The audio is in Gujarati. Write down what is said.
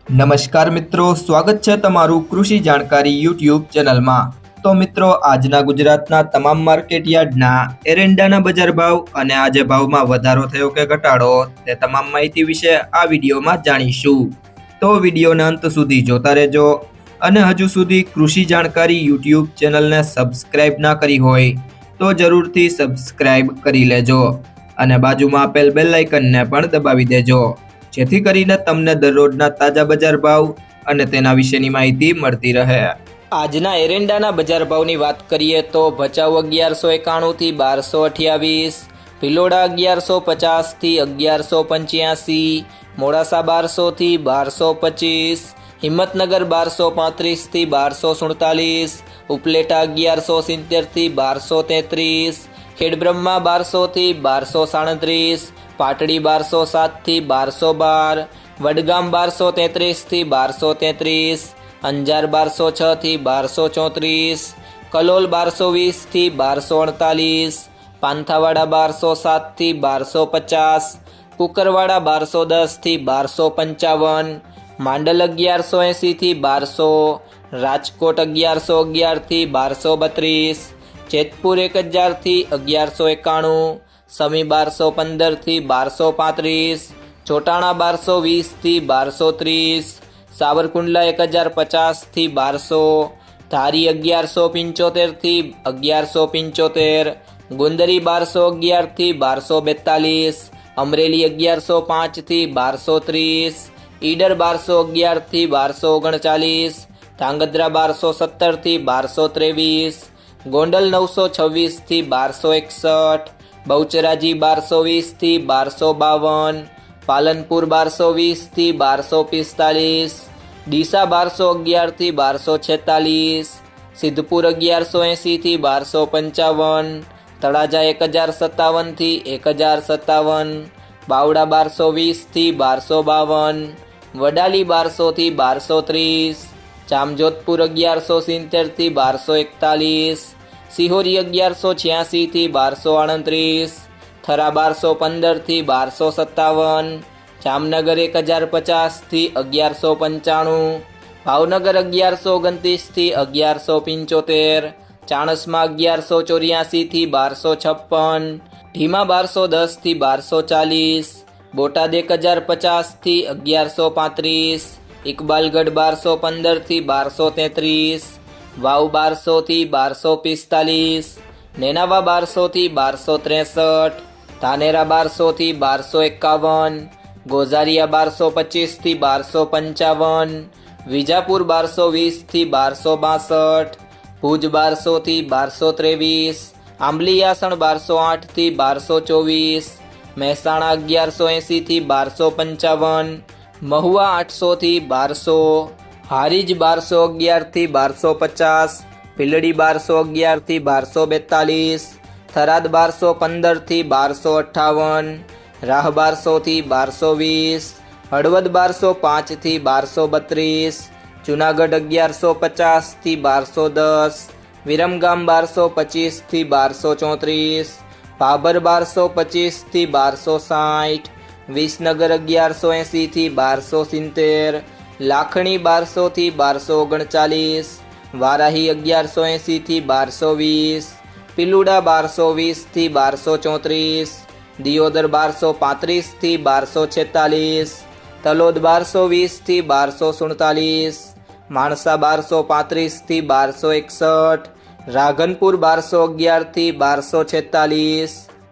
નમસ્કાર મિત્રો, સ્વાગત છે તમારું કૃષિ જાણકારી યુટ્યુબ ચેનલમાં। તો મિત્રો, આજના ગુજરાતના તમામ માર્કેટ યાર્ડના એરંડાના બજાર ભાવ અને આજે ભાવમાં વધારો થયો કે ઘટાડો તે તમામ માહિતી વિશે આ વિડીયોમાં જાણીશું। તો વિડીયોને અંત સુધી જોતા રહેજો અને હજુ સુધી કૃષિ જાણકારી યુટ્યુબ ચેનલને સબસ્ક્રાઇબ ના કરી હોય તો જરૂરથી સબસ્ક્રાઇબ કરી લેજો અને બાજુમાં આપેલ બેલ આઇકનને પણ દબાવી દેજો, જેથી કરીને તમને દરરોજના તાજા બજાર ભાવ અને તેના વિશેની માહિતી મળતી રહે। આજના એરંડાના બજાર ભાવની વાત કરીએ તો ભચાઉ 1191 થી 1228, ભિલોડા 1150 થી 1185, મોડાસા 1200 થી 1225, હિંમતનગર 1235 થી 1247, ઉપલેટા 1170 થી 1233, ખેડબ્રહ્મા 1200 થી 1237, પાટડી 1207 થી 1212, વડગામ 1233 થી 1233, અંજાર 1206 થી 1234, કલોલ 1220 થી 1248, પાંથાવાડા 1207 થી 1250, કુકરવાડા 1210 થી 1255, માંડલ 1180 થી 1200, રાજકોટ 1111 થી 1232, જેતપુર 1000 થી 1191, સમી 1215 થી 1235, ચોટાણા 1220 થી 1230, સાવરકુંડલા 1050 થી 1200, ધારી 1175 થી 1175, ગુંદરી 1211 થી 1242, અમરેલી 1105 થી 1230, ઈડર 1211 થી 1239, ધાંગધ્રા 1217 થી 1223, ગોંડલ 926 થી 1261, બહુચરાજી 1220 થી 1252, પાલનપુર 1220 થી 1245, ડીસા 1211 થી 1246, સિદ્ધપુર 1180 થી 1255, તળાજા 1057 થી 1057, બાવડા 1220 થી 1252, વડાલી 1200 થી 1230, જામજોધપુર 1170 થી 1241, સિહોરી 1186 થી 1238, થરા 1215 થી 1257, જામનગર 1050 થી 1195, ભાવનગર 1129 થી 1175, ચાણસ્મા 1184 થી 1256, ઢીમા 1210 થી 1240, બોટાદ 1050 થી 1135, ઇકબાલગઢ 1215 થી 1233, વાવ 1200 થી 1245, નેનાવા 1200 થી 1263, ધાનેરા 1200 થી 1251, ગોઝારિયા 1225 થી 1255, વિજાપુર 1220 થી 1262, ભુજ 1200 થી 1223, આંબલીયાસણ 1208 થી 1224, મહેસાણા 1180 થી 1255, મહુવા 800 થી 1200, હારીજ 1211 થી 1250, ભીલડી 1211 થી 1242, થરાદ 1215 થી 1258, રાહ 1200 થી 1220, હળવદ 1205 થી 1232, જુનાગઢ 1150 થી 1210, વિરમગામ 1225 થી 1234, ભાભર 1225 થી 1260, વિસનગર 1180 થી 1270, લાખણી 1200 થી 1239, વારાહી 1180 થી 1220, પિલુડા 1220 થી 1234, દિયોદર 1235 થી 1246, તલોદ 1220 થી 1247, માણસા 1235 થી 1261, રાધનપુર 1211 થી 1246,